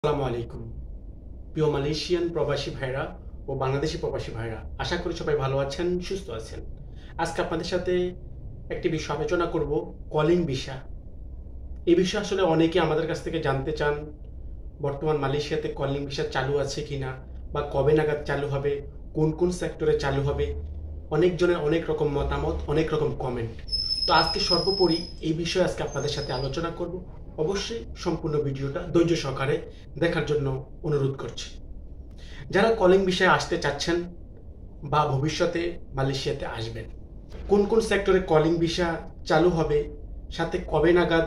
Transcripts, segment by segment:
আসসালামু আলাইকুম। প্রিয় মালয়েশিয়ান প্রবাসী ভাইরা ও বাংলাদেশি প্রবাসী ভাইরা, আশা করি সবাই ভালো আছেন, সুস্থ আছেন। আজকে আপনাদের সাথে একটি বিষয় আলোচনা করব, কলিং ভিসা। এই বিষয়ে আসলে অনেকে আমাদের কাছ থেকে জানতে চান, বর্তমান মালয়েশিয়াতে কলিং ভিসা চালু আছে কিনা, বা কবে নাগাদ চালু হবে, কোন কোন সেক্টরে চালু হবে। অনেকজনের অনেক রকম মতামত, অনেক রকম কমেন্ট। তো আজকে সর্বোপরি এই বিষয়ে আজকে আপনাদের সাথে আলোচনা করব। অবশ্যই সম্পূর্ণ ভিডিওটা ধৈর্য সহকারে দেখার জন্য অনুরোধ করছি। যারা কলিং বিষয়ে আসতে চাচ্ছেন বা ভবিষ্যতে মালয়েশিয়াতে আসবেন, কোন কোন সেক্টরে কলিং ভিসা চালু হবে, সাথে কবে নাগাদ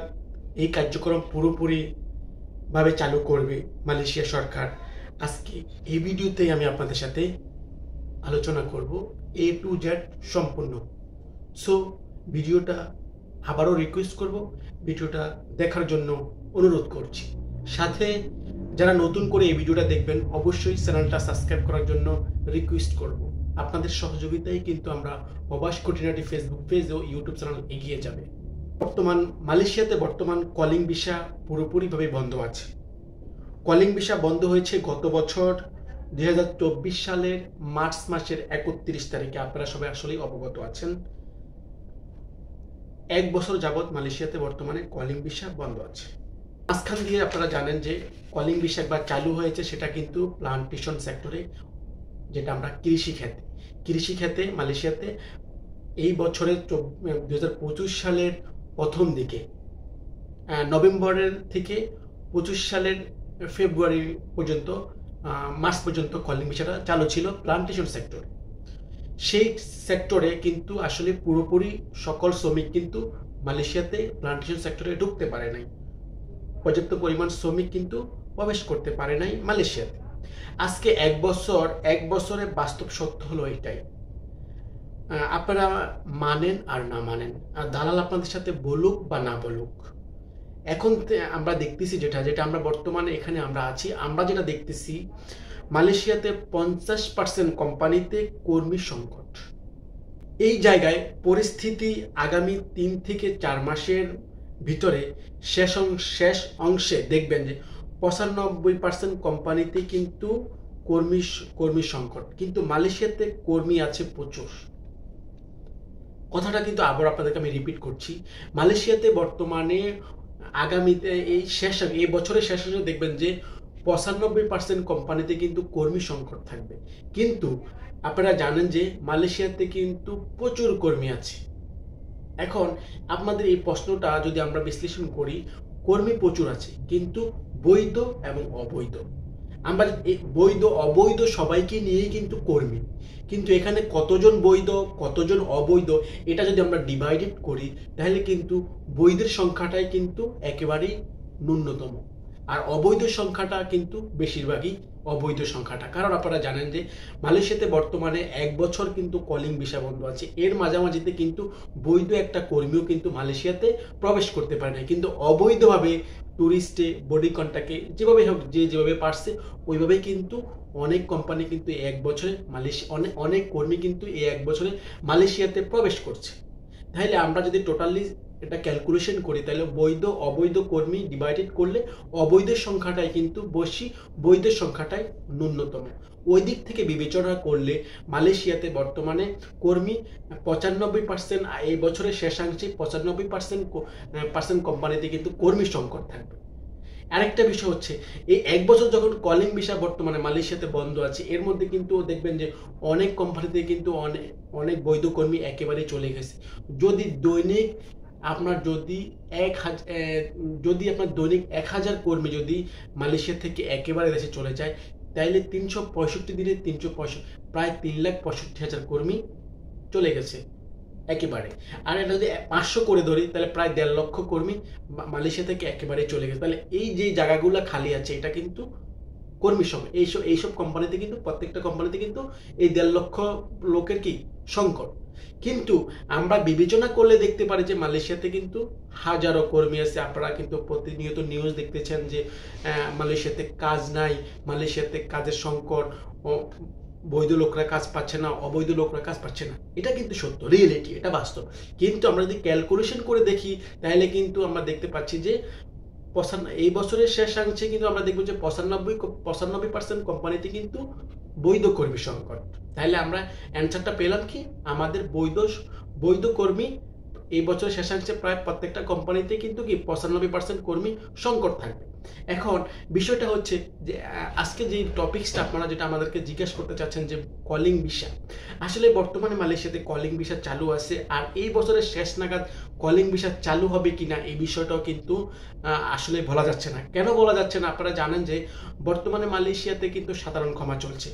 এই কার্যক্রম পুরোপুরিভাবে চালু করবে মালয়েশিয়া সরকার, আজকে এই ভিডিওতেই আমি আপনাদের সাথে আলোচনা করব A to Z সম্পূর্ণ। সো ভিডিওটা আবারও রিকোয়েস্ট করব, ভিডিওটা দেখার জন্য অনুরোধ করছি। সাথে যারা নতুন করে এই ভিডিওটা দেখবেন, অবশ্যই চ্যানেলটা সাবস্ক্রাইব করার জন্য রিকোয়েস্ট করব। আপনাদের সহযোগিতায় কিন্তু আমরা প্রবাস খুঁটিনাটি ফেসবুক পেজ ও ইউটিউব চ্যানেল এগিয়ে যাবে। মালয়েশিয়াতে বর্তমান কলিং ভিসা পুরোপুরিভাবে বন্ধ আছে। কলিং ভিসা বন্ধ হয়েছে গত বছর 2024 সালের মার্চ মাসের 31 তারিখে। আপনারা সবাই আসলেই অবগত আছেন। এক বছর যাবৎ মালয়েশিয়াতে বর্তমানে কলিং ভিসা বন্ধ আছে। মাঝখান দিয়ে আপনারা জানেন যে কলিং ভিসা একবার চালু হয়েছে, সেটা কিন্তু প্লান্টেশন সেক্টরে, যেটা আমরা কৃষি ক্ষেতে মালয়েশিয়াতে এই বছরের 2025 সালের প্রথম দিকে, নভেম্বরের থেকে 25 সালের ফেব্রুয়ারি পর্যন্ত, মার্চ পর্যন্ত কলিং ভিসাটা চালু ছিল প্লান্টেশন সেক্টরে। সেই সেক্টরে কিন্তু আসলে পুরোপুরি সকল শ্রমিক কিন্তু মালয়েশিয়াতে প্লান্টেশন সেক্টরে ঢুকতে পারে নাই। পর্যাপ্ত পরিমাণ শ্রমিক কিন্তু প্রবেশ করতে পারে নাই মালয়েশিয়াতে। আজকে এক বছরে বাস্তব সত্য হলো এটাই। আপনারা মানেন আর না মানেন, আর দালাল আপনাদের সাথে বলুক বা না বলুক, এখন আমরা দেখতেছি যেটা আমরা বর্তমানে এখানে আমরা আছি, আমরা যেটা দেখতেছি, মালয়েশিয়াতে 50% কোম্পানিতে কর্মী সংকট। এই জায়গায় পরিস্থিতি আগামী 3 থেকে 4 মাসের ভিতরে শেষ অংশে দেখবেন যে 95% কোম্পানিতে কিন্তু কর্মী সংকট, কিন্তু মালয়েশিয়াতে কর্মী আছে প্রচুর। কথাটা কিন্তু আবার আপনাদেরকে আমি রিপিট করছি, মালয়েশিয়াতে বর্তমানে আগামীতে এই বছরের শেষে দেখবেন যে 95% কোম্পানিতে কিন্তু কর্মী সংকট থাকবে। কিন্তু আপনারা জানেন যে মালয়েশিয়াতে কিন্তু প্রচুর কর্মী আছে। এখন আপনাদের এই প্রশ্নটা যদি আমরা বিশ্লেষণ করি, কর্মী প্রচুর আছে, কিন্তু বৈধ এবং অবৈধ, আমরা বৈধ অবৈধ সবাইকে নিয়েই কিন্তু কর্মী, কিন্তু এখানে কতজন বৈধ কতজন অবৈধ এটা যদি আমরা ডিভাইডেড করি, তাহলে কিন্তু বৈধের সংখ্যাটাই কিন্তু একেবারেই ন্যূনতম, আর অবৈধ সংখ্যাটা কিন্তু বেশিরভাগই অবৈধ সংখ্যাটা। কারণ আপনারা জানেন যে মালয়েশিয়াতে বর্তমানে 1 বছর কিন্তু কলিং ভিসা বন্ধ আছে। এর মাঝামাঝিতে কিন্তু বৈধ একটা কর্মীও কিন্তু মালয়েশিয়াতে প্রবেশ করতে পারে না, কিন্তু অবৈধভাবে ট্যুরিস্টে বডি কন্ট্যাক্টে যেভাবে হোক, যেভাবে পারছে ওইভাবেই কিন্তু অনেক কোম্পানি কিন্তু এই 1 বছরে অনেক কর্মী কিন্তু এই 1 বছরে মালয়েশিয়াতে প্রবেশ করছে। তাহলে আমরা যদি টোটালি এটা ক্যালকুলেশন করি, তাহলে বৈধ অবৈধ কর্মী ডিভাইডেড করলে অবৈধের সংখ্যাটাই কিন্তু বেশি, বৈধের সংখ্যাটাই ন্যূনতম। ওই দিক থেকে বিবেচনা করলে মালয়েশিয়াতে বর্তমানে কর্মী 95%, এই বছরের শেষাংশে 95% কোম্পানিতে কিন্তু কর্মী সংকট থাকবে। আরেকটা বিষয় হচ্ছে, এই 1 বছর যখন কলিং ভিসা বর্তমানে মালয়েশিয়াতে বন্ধ আছে, এর মধ্যে কিন্তু দেখবেন যে অনেক কোম্পানিতে কিন্তু অনেক বৈধ কর্মী একেবারেই চলে গেছে। যদি দৈনিক আপনার দৈনিক 1000 কর্মী যদি মালয়েশিয়া থেকে একেবারে দেশে চলে যায়, তাইলে 365 দিনে প্রায় 3,65,000 কর্মী চলে গেছে একেবারে। আর এটা যদি 500 করে ধরি, তাহলে প্রায় 1.5 লক্ষ কর্মী মালয়েশিয়া থেকে একেবারে চলে গেছে। তাহলে এই যে জায়গাগুলো খালি আছে, এটা কিন্তু কর্মীর সঙ্গে এইসব কোম্পানিতে কিন্তু, প্রত্যেকটা কোম্পানিতে কিন্তু এই 1.5 লক্ষ লোকের কি সংকট। কিন্তু আমরা বিবেচনা করলে দেখতে পারি যে মালয়েশিয়াতে কিন্তু হাজারো কর্মী আছে। আপনারা কিন্তু প্রতিনিয়ত নিউজ দেখতেছেন যে মালয়েশিয়াতে কাজ নাই, মালয়েশিয়াতে কাজের সংকট, বৈধ লোকরা কাজ পাচ্ছে না, অবৈধ লোকরা কাজ পাচ্ছে না। এটা কিন্তু সত্য, রিয়েলিটি, এটা বাস্তব। কিন্তু আমরা যদি ক্যালকুলেশন করে দেখি, তাহলে কিন্তু আমরা দেখতে পাচ্ছি যে এই বছরের শেষাংশে কিন্তু আমরা দেখবো যে 95% কোম্পানিতে কিন্তু বৈধ কর্মী সংকট। তাহলে আমরা অ্যান্সারটা পেলাম কি, আমাদের বৈধ কর্মী এই বছরের শেষাংশে প্রায় প্রত্যেকটা কোম্পানিতে কিন্তু কি 95% কর্মী সংকট থাকবে। এখন বিষয়টা হচ্ছে যে আজকে যে টপিকসটা আপনারা যেটা আমাদেরকে জিজ্ঞাসা করতে চাচ্ছেন যে কলিং ভিসা, আসলে বর্তমানে মালয়েশিয়াতে কলিং ভিসা চালু আছে, আর এই বছরের শেষ নাগাদ কলিং ভিসা চালু হবে কিনা এই বিষয়টাও কিন্তু আসলে বলা যাচ্ছে না। কেন বলা যাচ্ছে না? আপনারা জানেন যে বর্তমানে মালয়েশিয়াতে কিন্তু সাধারণ ক্ষমা চলছে।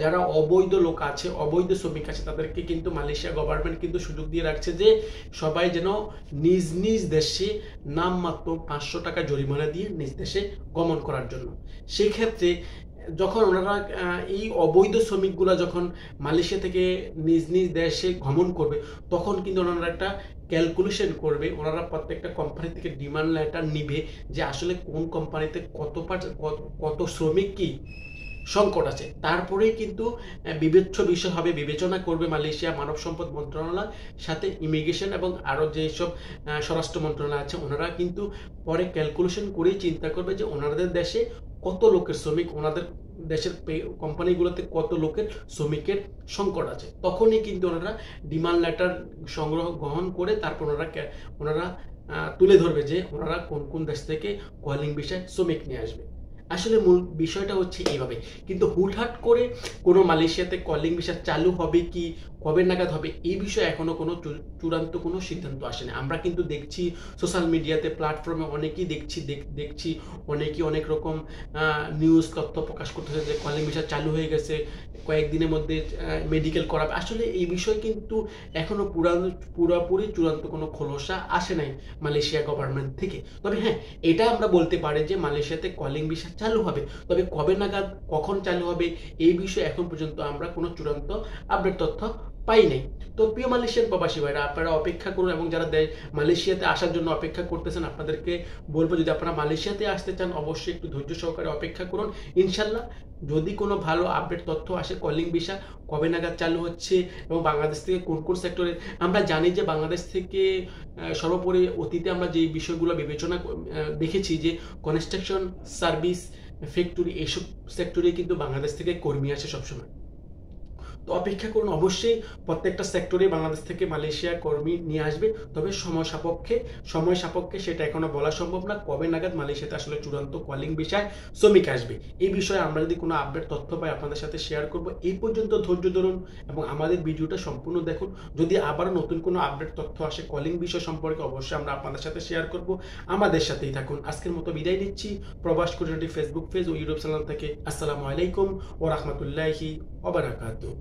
যারা অবৈধ লোক আছে, অবৈধ শ্রমিক আছে, তাদেরকে কিন্তু মালয়েশিয়া গভর্নমেন্ট কিন্তু সুযোগ দিয়ে রাখছে যে সবাই যেন নিজ নিজ দেশে নামমাত্র 500 টাকা জরিমানা দিয়ে নিজ দেশে গমন করার জন্য। সেই ক্ষেত্রে যখন ওনারা এই অবৈধ শ্রমিকগুলা যখন মালয়েশিয়া থেকে নিজ নিজ দেশে গমন করবে, তখন কিন্তু ওনারা একটা ক্যালকুলেশন করবে, ওনারা প্রত্যেকটা কোম্পানি থেকে ডিমান্ড লেটার নিবে যে আসলে কোন কোম্পানিতে কত শ্রমিক কি সংকট আছে। তারপরেই কিন্তু বিবেচ্য বিষয় হবে, বিবেচনা করবে মালয়েশিয়া মানব সম্পদ মন্ত্রণালয় সাথে ইমিগ্রেশন এবং আরও যেসব স্বরাষ্ট্র মন্ত্রণালয় আছে, ওনারা কিন্তু পরে ক্যালকুলেশন করেই চিন্তা করবে যে ওনাদের দেশে কত লোকের শ্রমিক, ওনাদের দেশের কোম্পানিগুলোতে কত লোকের শ্রমিকের সংকট আছে। তখনই কিন্তু ওনারা ডিমান্ড লেটার গ্রহণ করে তারপর ওনারা তুলে ধরবে যে ওনারা কোন কোন দেশ থেকে কলিং ভিসায় শ্রমিক নিয়ে আসবে। আসলে মূল বিষয়টা হচ্ছে এইভাবে, কিন্তু হুটহাট করে কোনো মালয়েশিয়াতে কলিং ভিসা চালু হবে কি, কবে নাগাদ হবে, এই বিষয়ে এখনো কোনো চূড়ান্ত কোনো সিদ্ধান্ত আসেনি। আমরা কিন্তু দেখছি সোশ্যাল মিডিয়াতে প্ল্যাটফর্মে অনেকেই দেখছি অনেকেই অনেক রকম নিউজ তথ্য প্রকাশ করতেছে যে কলিং ভিসা চালু হয়ে গেছে, কয়েকদিনের মধ্যে মেডিকেল করাবে। আসলে এই বিষয় কিন্তু এখনো পুরোপুরি চূড়ান্ত কোনো খোলসা আসে নাই মালয়েশিয়া গভর্নমেন্ট থেকে। তবে হ্যাঁ, এটা আমরা বলতে পারি যে মালয়েশিয়াতে কলিং ভিসা চালু হবে, তবে কবে নাগাদ কখন চালু হবে এই বিষয়ে এখন পর্যন্ত আমরা কোনো চূড়ান্ত আপডেট তথ্য পাই নাই। তো প্রিয় মালয়েশিয়ান প্রবাসী ভাইরা, আপনারা অপেক্ষা করুন, এবং যারা মালয়েশিয়াতে আসার জন্য অপেক্ষা করতেছেন, আপনাদেরকে বলবো যদি আপনারা মালয়েশিয়াতে আসতে চান অবশ্যই একটু ধৈর্য সহকারে অপেক্ষা করুন। ইনশাল্লাহ যদি কোনো ভালো আপডেট তথ্য আসে কলিং ভিসা কবে নাগাদ চালু হচ্ছে এবং বাংলাদেশ থেকে কোন কোন সেক্টরে, আমরা জানি যে বাংলাদেশ থেকে সর্বোপরি অতীতে আমরা যে বিষয়গুলো বিবেচনা দেখেছি যে কনস্ট্রাকশন, সার্ভিস, ফ্যাক্টরি, এইসব সেক্টরে কিন্তু বাংলাদেশ থেকে কর্মী আসে সবসময়। তো অপেক্ষা করুন, অবশ্যই প্রত্যেকটা সেক্টরে বাংলাদেশ থেকে মালয়েশিয়া কর্মী নিয়ে আসবে, তবে সময় সাপেক্ষে সেটা এখনো বলা সম্ভব না কবে নাগাদ মালয়েশিয়াতে আসলে চূড়ান্ত কলিং ভিসায় শ্রমিক আসবে। এই বিষয়ে আমরা যদি কোনো আপডেট তথ্য পাই আপনাদের সাথে শেয়ার করব। এই পর্যন্ত ধৈর্য ধরুন এবং আমাদের ভিডিওটা সম্পূর্ণ দেখুন। যদি আবারও নতুন কোনো আপডেট তথ্য আসে কলিং বিষয় সম্পর্কে অবশ্যই আমরা আপনাদের সাথে শেয়ার করব। আমাদের সাথেই থাকুন। আজকের মতো বিদায় নিচ্ছি প্রবাস কমিউনিটি ফেসবুক পেজ ও ইউটিউব চ্যানেল থেকে। আসসালামু আলাইকুম ওয়া রাহমাতুল্লাহি ওয়া বারাকাতুহু।